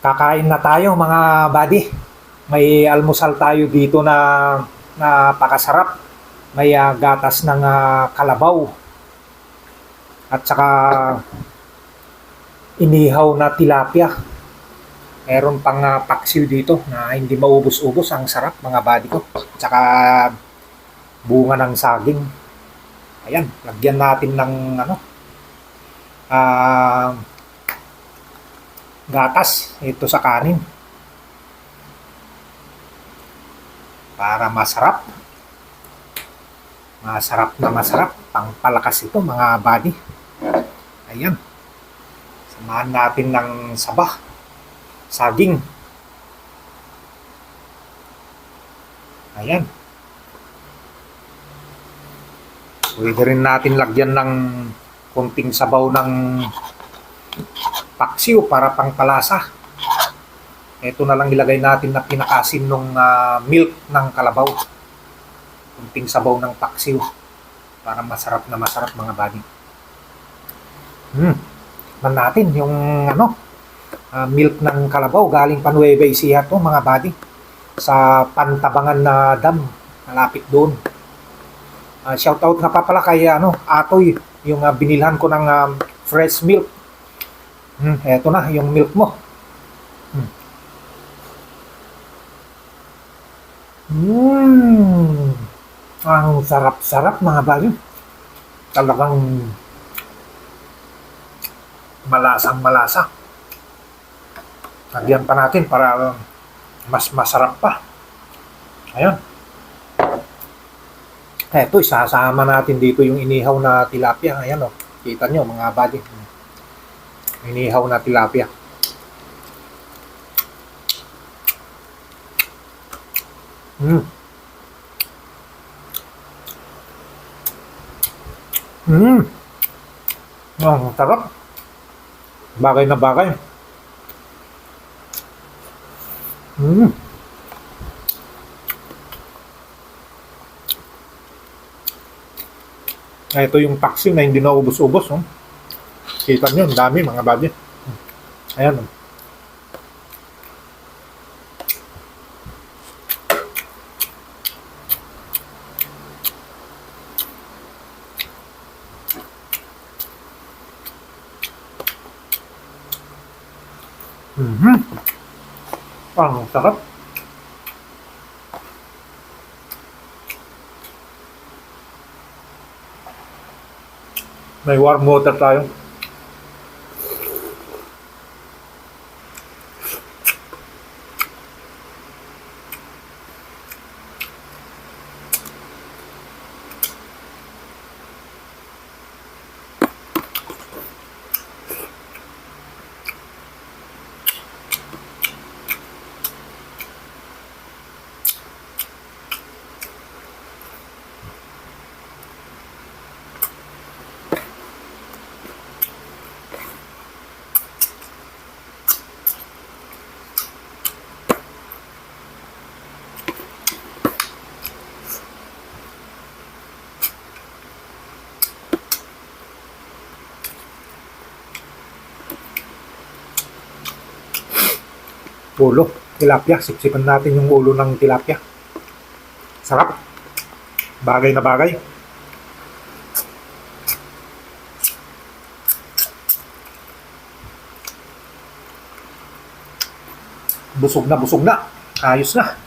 Kakain na tayo mga buddy. May almusal tayo dito na napakasarap. May gatas ng kalabaw at saka inihaw na tilapia. Meron pang paksiw dito na hindi maubos-ubos. Ang sarap mga buddy ko. Tsaka bunga ng saging. Ayan, lagyan natin ng gatas ito sa kanin para masarap pangpalakas ito mga buddy. Ayan, samahan natin ng saging. Ayan, pwede rin natin lagyan ng konting sabaw ng paksiw para pangpalasa. Ito na lang ilagay natin na pinakasin ng milk ng kalabaw. Kunting sabaw ng paksiw para masarap mga buddy. Man natin yung milk ng kalabaw galing pa Nueva Ecija to mga buddy. Sa Pantabangan na dam, malapit doon. Shoutout nga pa pala kay Atoy, yung binilhan ko ng fresh milk. Eto na yung milk mo. Ang sarap-sarap mga buddy. Talagang malasang-malasa. Lagyan pa natin para mas masarap pa. Ayan. Eto, isasama natin dito yung inihaw na tilapia. Ayan o. Kita nyo mga buddy. Inihaw na tilapia. Ang sarap. Bagay na bagay. Ito yung paksiw na hindi na ubos-ubos. Kita nyo, ang dami mga buddy. Ayan. Ang sarap. May warm water tayo. Ulo, tilapia. Siksikan natin yung ulo ng tilapia. Sarap. Bagay na bagay. Busog na. Ayos na.